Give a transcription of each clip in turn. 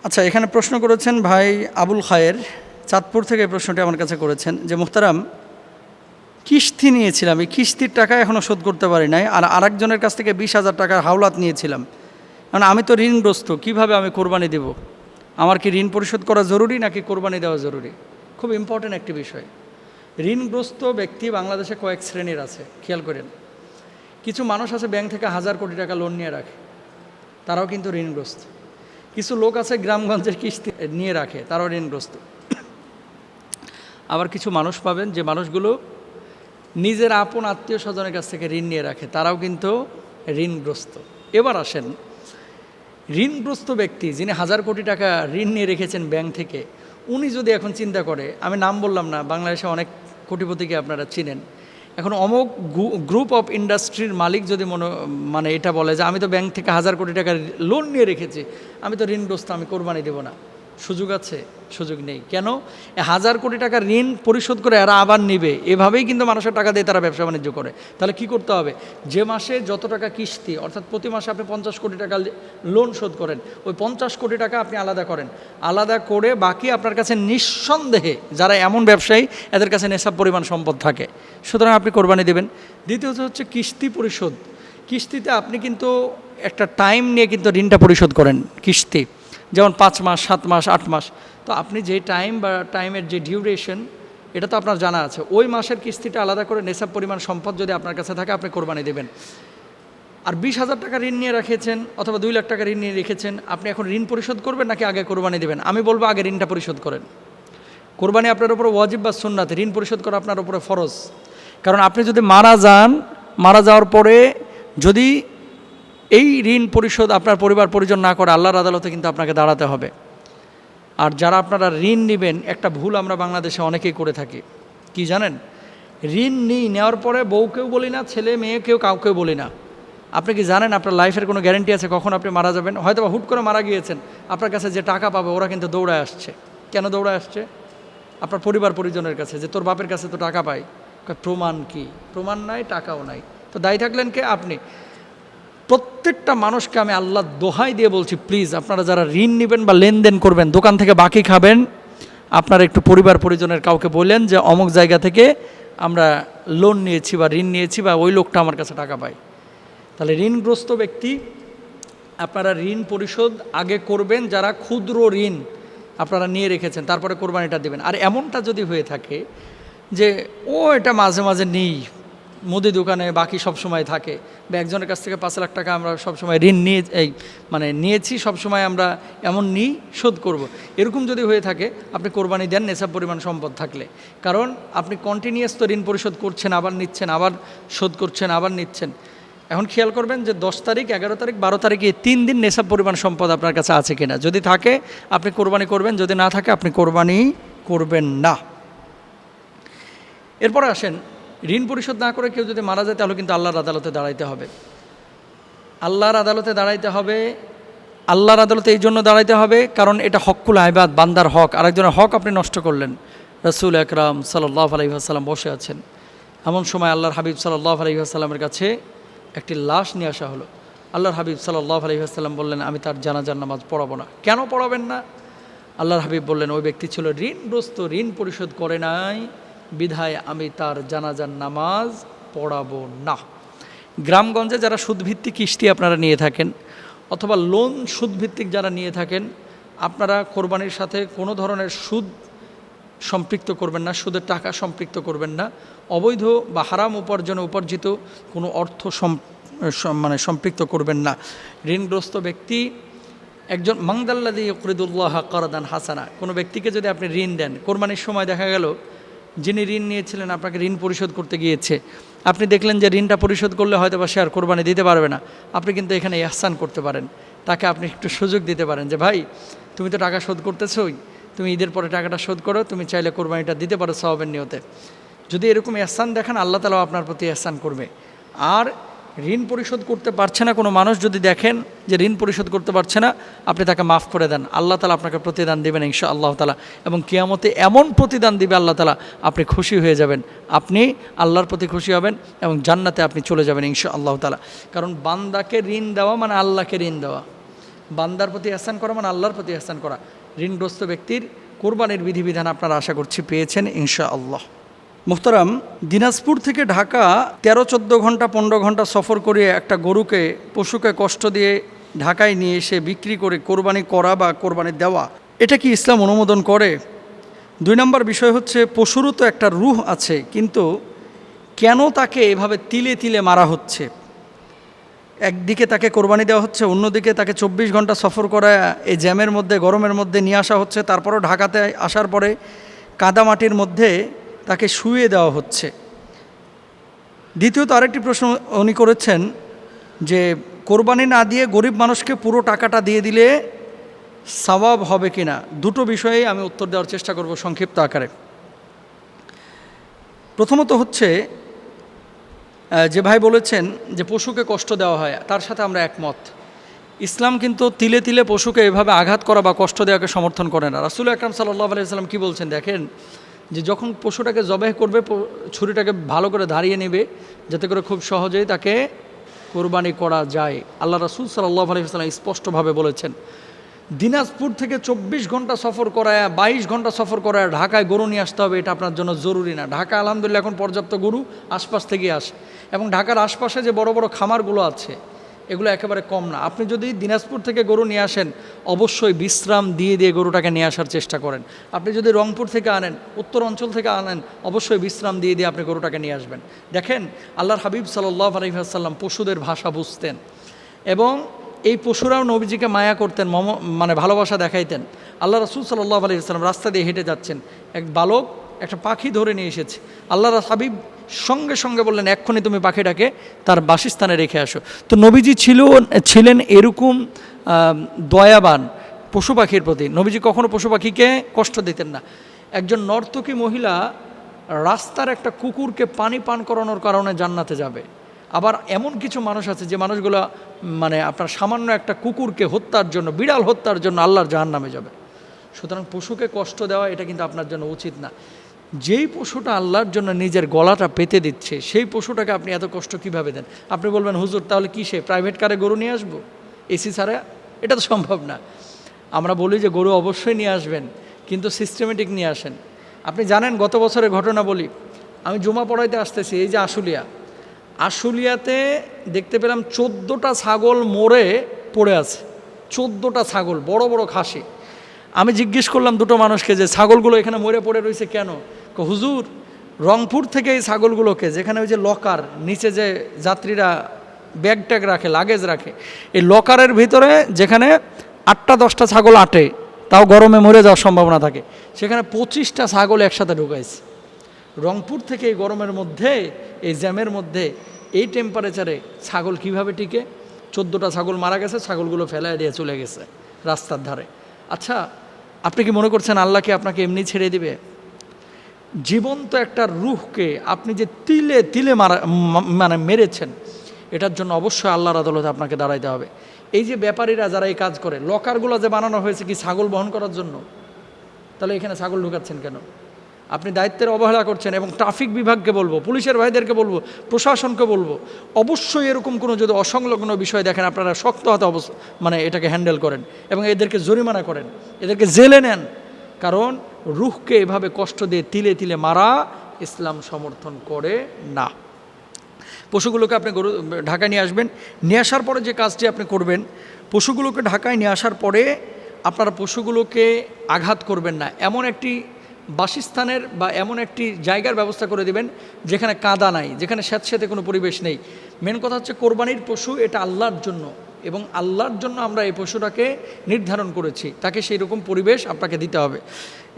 আচ্ছা, এখানে প্রশ্ন করেছেন ভাই আবুল খায়ের, চাঁদপুর থেকে এই প্রশ্নটি আমার কাছে করেছেন যে মুহতারাম, কিস্তি নিয়েছিলাম, এই কিস্তির টাকা এখনও শোধ করতে পারি নাই, আর আরেকজনের কাছ থেকে 20,000 টাকার হাওলাত নিয়েছিলাম। কারণ আমি তো ঋণগ্রস্ত, কিভাবে আমি কোরবানি দেব? আমার কি ঋণ পরিশোধ করা জরুরি নাকি কোরবানি দেওয়া জরুরি? খুব ইম্পর্ট্যান্ট একটি বিষয়। ঋণগ্রস্ত ব্যক্তি বাংলাদেশে কয়েক শ্রেণীর আছে, খেয়াল করেন। কিছু মানুষ আছে ব্যাংক থেকে 1,000 কোটি টাকা লোন নিয়ে রাখে, তারাও কিন্তু ঋণগ্রস্ত। কিছু লোক আছে গ্রামগঞ্জের কিস্তি নিয়ে রাখে, তারাও ঋণগ্রস্ত। আবার কিছু মানুষ পাবেন যে মানুষগুলো নিজের আপন আত্মীয় স্বজনের কাছ থেকে ঋণ নিয়ে রাখে, তারাও কিন্তু ঋণগ্রস্ত। এবার আসেন, ঋণগ্রস্ত ব্যক্তি যিনি 1,000 কোটি টাকা ঋণ নিয়ে রেখেছেন ব্যাংক থেকে, উনি যদি এখন চিন্তা করে, আমি নাম বললাম না, বাংলাদেশে অনেক কোটিপতিকে আপনারা চিনেন, এখন অমুক গ্রুপ অফ ইন্ডাস্ট্রির মালিক যদি মানে এটা বলে যে আমি তো ব্যাংক থেকে 1,000 কোটি টাকা লোন নিয়ে রেখেছি, আমি তো ঋণগ্রস্ত, আমি কোরবানি দেব না, সুযোগ আছে? সুযোগ নেই। কেন? 1,000 কোটি টাকা ঋণ পরিশোধ করে এরা আবার নেবে, এভাবেই কিন্তু মানুষের টাকা দিয়ে তারা ব্যবসা বাণিজ্য করে। তাহলে কি করতে হবে? যে মাসে যত টাকা কিস্তি, অর্থাৎ প্রতি মাসে আপনি 50 কোটি টাকা লোন শোধ করেন, ওই 50 কোটি টাকা আপনি আলাদা করেন, আলাদা করে বাকি আপনার কাছে নিঃসন্দেহে যারা এমন ব্যবসায়ী এদের কাছে নেশাব পরিমাণ সম্পদ থাকে, সুতরাং আপনি কোরবানি দেবেন। দ্বিতীয়ত হচ্ছে কিস্তি পরিশোধ। কিস্তিতে আপনি কিন্তু একটা টাইম নিয়ে কিন্তু ঋণটা পরিশোধ করেন, কিস্তি যেমন 5 মাস, 7 মাস, 8 মাস। তো আপনি যে টাইম বা টাইমের যে ডিউরেশন, এটা তো আপনার জানা আছে, ওই মাসের কিস্তিটা আলাদা করে নেশাব পরিমাণ সম্পদ যদি আপনার কাছে থাকে, আপনি কোরবানি দেবেন। আর 20,000 টাকা ঋণ নিয়ে রেখেছেন অথবা 2 লাখ টাকা ঋণ নিয়ে রেখেছেন, আপনি এখন ঋণ পরিশোধ করবেন নাকি আগে কোরবানি দেবেন? আমি বলবো আগে ঋণটা পরিশোধ করেন। কোরবানি আপনার উপরে ওয়াজিব বা সুন্নাত, ঋণ পরিশোধ করা আপনার উপরে ফরজ। কারণ আপনি যদি মারা যান, মারা যাওয়ার পরে যদি এই ঋণ পরিশোধ আপনার পরিবার পরিজন না করে, আল্লাহর আদালতে কিন্তু আপনাকে দাঁড়াতে হবে। আর যারা আপনারা ঋণ নেবেন, একটা ভুল আমরা বাংলাদেশে অনেকেই করে থাকি, কি জানেন? ঋণ নেওয়ার পরে বউকেও বলি না, ছেলে মেয়েকেও কাউকেও বলি না। আপনি কি জানেন আপনার লাইফের কোনো গ্যারেন্টি আছে কখন আপনি মারা যাবেন? হয়তো বা হুট করে মারা গিয়েছেন, আপনার কাছে যে টাকা পাবে ওরা কিন্তু দৌড়ায় আসছে। কেন দৌড়ায় আসছে? আপনার পরিবার পরিজনের কাছে, যে তোর বাপের কাছে তো টাকা পাই। প্রমাণ কি? প্রমাণ নাই, টাকাও নাই, তো দায়ী থাকলেন কে? আপনি। প্রত্যেকটা মানুষকে আমি আল্লাহর দোহাই দিয়ে বলছি, প্লিজ আপনারা যারা ঋণ নেবেন বা লেনদেন করবেন, দোকান থেকে বাকি খাবেন, আপনারা একটু পরিবার পরিজনের কাউকে বললেন যে অমুক জায়গা থেকে আমরা লোন নিয়েছি বা ঋণ নিয়েছি বা ওই লোকটা আমার কাছে টাকা পায়। তাহলে ঋণগ্রস্ত ব্যক্তি, আপনারা ঋণ পরিশোধ আগে করবেন। যারা ক্ষুদ্র ঋণ আপনারা নিয়ে রেখেছেন, তারপরে কোরবানিটা দেবেন। আর এমনটা যদি হয়ে থাকে যে ও এটা মাঝে মাঝে নেই, মুদি দোকানে বাকি সব সময় থাকে, বা একজনের কাছ থেকে 5 লাখ টাকা আমরা সবসময় ঋণ নিয়ে নিয়েছি, সবসময় আমরা এমন নিই, শোধ করব, এরকম যদি হয়ে থাকে, আপনি কোরবানি দেন নেশাব পরিমাণ সম্পদ থাকলে। কারণ আপনি কন্টিনিউয়াস তো ঋণ পরিশোধ করছেন, আবার নিচ্ছেন, আবার শোধ করছেন, আবার নিচ্ছেন। এখন খেয়াল করবেন যে 10 তারিখ, 11 তারিখ, 12 তারিখে 3 দিন নেশাব পরিমাণ সম্পদ আপনার কাছে আছে কিনা। যদি থাকে আপনি কোরবানি করবেন, যদি না থাকে আপনি কোরবানি করবেন না। এরপরে আসেন, ঋণ পরিশোধ না করে কেউ যদি মারা যায়, তাহলে কিন্তু আল্লাহর আদালতে দাঁড়াইতে হবে। আল্লাহর আদালতে দাঁড়াইতে হবে। আল্লাহর আদালতে এই জন্য দাঁড়াইতে হবে কারণ এটা হকুল ইবাদ, বান্দার হক। আরেকজনের হক আপনি নষ্ট করলেন। রাসূল আকরাম সাল্লাল্লাহু আলাইহি ওয়াসাল্লাম বসে আছেন, এমন সময় আল্লাহর হাবিব সাল্লাল্লাহু আলাইহি ওয়াসাল্লামের কাছে একটি লাশ নিয়ে আসা হলো। আল্লাহর হাবিব সাল্লাল্লাহু আলাইহি ওয়াসাল্লাম বললেন, আমি তার জানাজার নামাজ পড়াবো না। কেন পড়াবেন না? আল্লাহর হাবিব বললেন, ওই ব্যক্তি ছিল ঋণগ্রস্ত, ঋণ পরিশোধ করে নাই, বিধায় আমি তার জানাজার নামাজ পড়াবো না। গ্রামগঞ্জে যারা সুদভিত্তিক কিস্তি আপনারা নিয়ে থাকেন অথবা লোন সুদভিত্তিক যারা নিয়ে থাকেন, আপনারা কোরবানির সাথে কোনো ধরনের সুদ সম্পৃক্ত করবেন না, সুদের টাকা সম্পৃক্ত করবেন না। অবৈধ বা হারাম উপার্জনে উপার্জিত কোনো অর্থ সম্পৃক্ত করবেন না। ঋণগ্রস্ত ব্যক্তি একজন মাংদাল্লাযী ইউকরিদুল্লাহ কারদান হাসানা, কোনো ব্যক্তিকে যদি আপনি ঋণ দেন, কোরবানির সময় দেখা গেল যিনি ঋণ নিয়েছিলেন আপনাকে ঋণ পরিশোধ করতে গিয়েছে, আপনি দেখলেন যে ঋণটা পরিশোধ করলে হয়তো বা সে আর কোরবানি দিতে পারবে না, আপনি কিন্তু এখানে ইহসান করতে পারেন, তাকে আপনি একটু সুযোগ দিতে পারেন যে ভাই তুমি তো টাকা শোধ করতেছোই, তুমি ঈদের পরে টাকাটা শোধ করো, তুমি চাইলে কোরবানিটা দিতে পারো সওয়াবের নিয়তে। যদি এরকম ইহসান দেখান, আল্লাহ তাআলা আপনার প্রতি ইহসান করবে। আর ঋণ পরিশোধ করতে পারছে না কোনো মানুষ যদি দেখেন যে ঋণ পরিশোধ করতে পারছে না, আপনি তাকে মাফ করে দেন, আল্লাহ তাআলা আপনাকে প্রতিদান দেবেন ইনশাআল্লাহ তাআলা। এবং কিয়ামতে এমন প্রতিদান দিবে আল্লাহ তাআলা, আপনি খুশি হয়ে যাবেন, আপনি আল্লাহর প্রতি খুশি হবেন এবং জান্নাতে আপনি চলে যাবেন ইনশাআল্লাহ তাআলা। কারণ বান্দাকে ঋণ দেওয়া মানে আল্লাহকে ঋণ দেওয়া। বান্দার প্রতি ইহসান করা মানে আল্লাহর প্রতি ইহসান করা। ঋণগ্রস্ত ব্যক্তির কোরবানির বিধিবিধান আপনারা আশা করছি পেয়েছেন ইনশাআল্লাহ। মুহতারাম, দিনাজপুর থেকে ঢাকা 13-14 ঘন্টা 15 ঘন্টা সফর করে একটা পশুকে কষ্ট দিয়ে ঢাকায় নিয়ে এসে বিক্রি করে কোরবানি করা বা কোরবানি দেওয়া, এটা কি ইসলাম অনুমোদন করে? 2 নম্বর বিষয় হচ্ছে, পশুরও তো একটা রূহ আছে, কিন্তু কেন তাকে এভাবে তিলে তিলে মারা হচ্ছে? একদিকে তাকে কোরবানি দেওয়া হচ্ছে, অন্যদিকে তাকে 24 ঘন্টা সফর করা এই জ্যামের মধ্যে, গরমের মধ্যে নিয়ে আসা হচ্ছে, তারপরও ঢাকাতে আসার পরে কাদামাটির মধ্যে তাকে শুইয়ে দেওয়া হচ্ছে। দ্বিতীয়ত আরেকটি প্রশ্ন উনি করেছেন যে কোরবানি না দিয়ে গরিব মানুষকে পুরো টাকাটা দিয়ে দিলে সওয়াব হবে কি না। দুটো বিষয়ে আমি উত্তর দেওয়ার চেষ্টা করব সংক্ষিপ্ত আকারে। প্রথমত হচ্ছে, যে ভাই বলেছেন যে পশুকে কষ্ট দেওয়া হয়, তার সাথে আমরা একমত। ইসলাম কিন্তু তিলে তিলে পশুকে এভাবে আঘাত করা বা কষ্ট দেওয়াকে সমর্থন করে না। রাসূল আকরাম সাল্লাল্লাহু আলাইহি ওয়াসাল্লাম কী বলছেন দেখেন, যে যখন পশুটাকে জবাই করবে, ছুরিটাকে ভালো করে ধারিয়ে নেবে যাতে করে খুব সহজেই তাকে কোরবানি করা যায়। আল্লাহ রাসূল সাল্লাল্লাহু আলাইহি ওয়াসাল্লাম স্পষ্টভাবে বলেছেন। দিনাজপুর থেকে 24 ঘন্টা সফর করায়, 22 ঘন্টা সফর করায় ঢাকায় গরু নিয়ে আসতে হবে, এটা আপনার জন্য জরুরি না। ঢাকা আলহামদুলিল্লাহ এখন পর্যাপ্ত গরু আশপাশ থেকে আসে, এবং ঢাকার আশপাশে যে বড় বড় খামারগুলো আছে এগুলো একেবারে কম না। আপনি যদি দিনাজপুর থেকে গরু নিয়ে আসেন, অবশ্যই বিশ্রাম দিয়ে দিয়ে গরুটাকে নিয়ে আসার চেষ্টা করেন। আপনি যদি রংপুর থেকে আনেন, উত্তর অঞ্চল থেকে আনেন, অবশ্যই বিশ্রাম দিয়ে দিয়ে আপনি গরুটাকে নিয়ে আসবেন। দেখেন, আল্লাহর হাবিব সাল্লাল্লাহু আলাইহি ওয়াসাল্লাম পশুদের ভাষা বুঝতেন, এবং এই পশুরাও নবীজিকে মায়া করতেন, মানে ভালোবাসা দেখাইতেন। আল্লাহ রাসূল সাল্লাল্লাহু আলাইহি ওয়াসাল্লাম রাস্তা দিয়ে হেঁটে যাচ্ছেন, এক বালক একটা পাখি ধরে নিয়ে এসেছে। আল্লাহর হাবিব সঙ্গে সঙ্গে বললেন, এক্ষুনি তুমি পাখিটাকে তার বাসস্থানে রেখে আসো। তো নবীজি ছিলেন এরকম দয়াবান পশু পাখির প্রতি। নবীজি কখনো পশু পাখিকে কষ্ট দিতেন না। একজন নর্তকী মহিলা রাস্তার একটা কুকুরকে পানি পান করানোর কারণে জান্নাতে যাবে। আবার এমন কিছু মানুষ আছে যে মানুষগুলো মানে আপনার সামান্য একটা কুকুরকে হত্যার জন্য, বিড়াল হত্যার জন্য আল্লাহর জাহান্নামে যাবে। সুতরাং পশুকে কষ্ট দেওয়া এটা কিন্তু আপনার জন্য উচিত না। যেই পশুটা আল্লাহর জন্য নিজের গলাটা পেতে দিচ্ছে, সেই পশুটাকে আপনি এত কষ্ট কিভাবে দেন? আপনি বলবেন, হুজুর তাহলে কিসে প্রাইভেট কারে গরু নিয়ে আসবো এসি ছাড়া? এটা তো সম্ভব না। আমরা বলি যে গরু অবশ্যই নিয়ে আসবেন, কিন্তু সিস্টেমেটিক নিয়ে আসেন। আপনি জানেন, গত বছরের ঘটনা বলি, আমি জুমা পড়াইতে আসতেছি, এই যে আশুলিয়াতে দেখতে পেলাম 14টা ছাগল মরে পড়ে আছে। 14টা ছাগল, বড় বড় খাসি। আমি জিজ্ঞেস করলাম দুটো মানুষকে যে ছাগলগুলো এখানে মরে পড়ে রয়েছে কেন? হুজুর, রংপুর থেকে এই ছাগলগুলোকে, যেখানে ওই যে লকার নিচে যে যাত্রীরা ব্যাগ ট্যাগ রাখে, লাগেজ রাখে, এই লকারের ভিতরে যেখানে 8-10টা ছাগল আটে, তাও গরমে মরে যাওয়ার সম্ভাবনা থাকে, সেখানে 25টা ছাগল একসাথে ঢুকাইছে। রংপুর থেকে এই গরমের মধ্যে, এই জ্যামের মধ্যে, এই টেম্পারেচারে ছাগল কিভাবে টিকে? 14টা ছাগল মারা গেছে, ছাগলগুলো ফেলায় দিয়ে চলে গেছে রাস্তার ধারে। আচ্ছা, আপনি কি মনে করছেন আল্লাহ কি আপনাকে এমনি ছেড়ে দিবে? জীবন্ত একটা রূহকে আপনি যে তিলে তিলে মানে মেরেছেন, এটার জন্য অবশ্যই আল্লাহর আদালতে আপনাকে দাঁড়াইতে হবে। এই যে ব্যাপারীরা যারা এই কাজ করে, লকারগুলো যে বানানো হয়েছে কি ছাগল বহন করার জন্য, তাহলে এখানে ছাগল ঢুকাচ্ছেন কেন? আপনি দায়িত্বের অবহেলা করছেন। এবং ট্রাফিক বিভাগকে বলবো, পুলিশের ভাইদেরকে বলবো, প্রশাসনকে বলবো, অবশ্যই এরকম কোনো যদি অসংলগ্ন বিষয় দেখেন, আপনারা শক্ত হাতে মানে এটাকে হ্যান্ডেল করেন এবং এদেরকে জরিমানা করেন, এদেরকে জেলে নেন। কারণ রূহকে এভাবে কষ্ট দিয়ে তিলে তিলে মারা ইসলাম সমর্থন করে না। পশুগুলোকে আপনি ঢাকায় নিয়ে আসবেন, নিয়ে আসার পরে যে কাজটি আপনি করবেন, পশুগুলোকে ঢাকায় নিয়ে আসার পরে আপনারা পশুগুলোকে আঘাত করবেন না। এমন একটি বাসস্থানের বা এমন একটি জায়গার ব্যবস্থা করে দিবেন যেখানে কাদা নাই, যেখানে স্যাঁতস্যাঁতে কোনো পরিবেশ নেই। মেন কথা হচ্ছে, কোরবানির পশু এটা আল্লাহর জন্য, এবং আল্লাহর জন্য আমরা এই পশুটাকে নির্ধারণ করেছি, তাকে সেই রকম পরিবেশ আপনাকে দিতে হবে।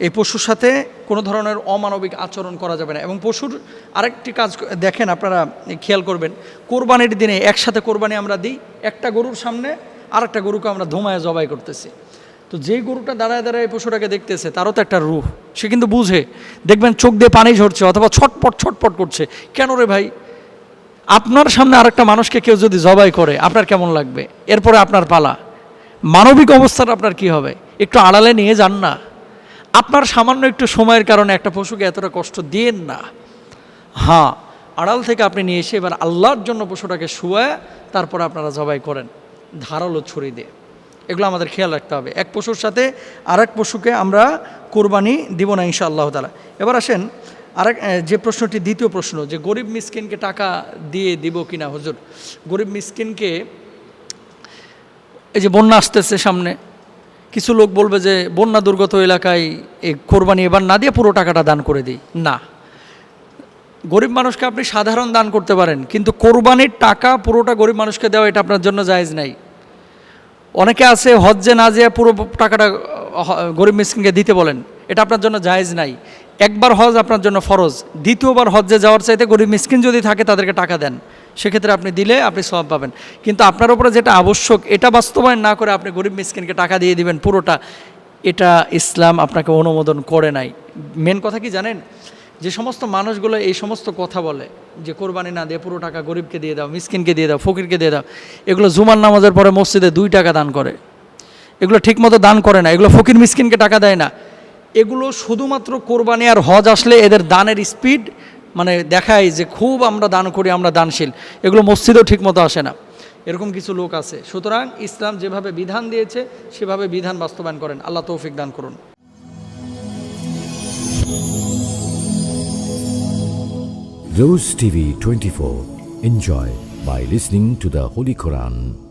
এই পশুর সাথে কোনো ধরনের অমানবিক আচরণ করা যাবে না। এবং পশুর আরেকটি কাজ দেখেন, আপনারা খেয়াল করবেন, কোরবানির দিনে একসাথে কোরবানি আমরা দিই, একটা গরুর সামনে আরেকটা গরুকে আমরা ধুমায় জবাই করতেছি। তো যেই গরুটা দাঁড়ায় দাঁড়ায় এই পশুটাকে দেখতেছে, তারও তো একটা রূহ, সে কিন্তু বুঝে, দেখবেন চোখ দিয়ে পানি ঝরছে অথবা ছটপট ছটপট করছে। কেন রে ভাই? আপনার সামনে আরেকটা মানুষকে কেউ যদি জবাই করে, আপনার কেমন লাগবে? এরপরে আপনার পালা, মানবিক অবস্থাটা আপনার কি হবে? একটু আড়ালে নিয়ে যান না। আপনার সামান্য একটু সময়ের কারণে একটা পশুকে এতটা কষ্ট দিয়েন না। হ্যাঁ, আড়াল থেকে আপনি নিয়ে এসে এবার আল্লাহর জন্য পশুটাকে শুয়ে তারপরে আপনারা জবাই করেন ধারালো ছুরি দিয়ে। এগুলো আমাদের খেয়াল রাখতে হবে। এক পশুর সাথে আরেক পশুকে আমরা কোরবানি দিব না ইনশাআল্লাহ তাআলা। এবার আসেন আরেক যে প্রশ্নটি, দ্বিতীয় প্রশ্ন, যে গরিব মিসকিনকে টাকা দিয়ে দিব কিনা হুজুর। গরিব মিসকিনকে, এই যে বন্যা আসতেছে সামনে, কিছু লোক বলবে যে বন্যা দুর্গত এলাকায় এই কোরবানি এবার না দিয়ে পুরো টাকাটা দান করে দিই। না, গরিব মানুষকে আপনি সাধারণ দান করতে পারেন, কিন্তু কোরবানির টাকা পুরোটা গরিব মানুষকে দেওয়া এটা আপনার জন্য জায়েজ নাই। অনেকে আছে হজ্জে না যেয়ে পুরো টাকাটা গরিব মিসকিনকে দিতে বলেন, এটা আপনার জন্য জায়েজ নাই। একবার হজ আপনার জন্য ফরজ, দ্বিতীয়বার হজ্জে যাওয়ার চাইতে গরিব মিসকিন যদি থাকে তাদেরকে টাকা দেন, সেক্ষেত্রে আপনি দিলে আপনি সওয়াব পাবেন। কিন্তু আপনার উপরে যেটা আবশ্যক এটা বাস্তবায়ন না করে আপনি গরিব মিসকিনকে টাকা দিয়ে দিবেন পুরোটা, এটা ইসলাম আপনাকে অনুমোদন করে নাই। মেন কথা কি জানেন, যে সমস্ত মানুষগুলো এই সমস্ত কথা বলে যে কোরবানি না দিয়ে পুরো টাকা গরিবকে দিয়ে দাও, মিসকিনকে দিয়ে দাও, ফকিরকে দিয়ে দাও, এগুলো জুমার নামাজের পরে মসজিদে 2 টাকা দান করে, এগুলো ঠিকমতো দান করে না, এগুলো ফকির মিসকিনকে টাকা দেয় না। এগুলো শুধুমাত্র কোরবানি আর হজ আসলে এদের দানের স্পিড মানে দেখায় যে খুব আমরা দান করি, আমরা দানশীল, এগুলো মসজিদেও ঠিকমতো আসে না, এরকম কিছু লোক আছে। সুতরাং ইসলাম যেভাবে বিধান দিয়েছে সেভাবে বিধান বাস্তবায়ন করেন। আল্লাহ তৌফিক দান করুন। Rose TV 24. Enjoy by listening to the Holy Quran.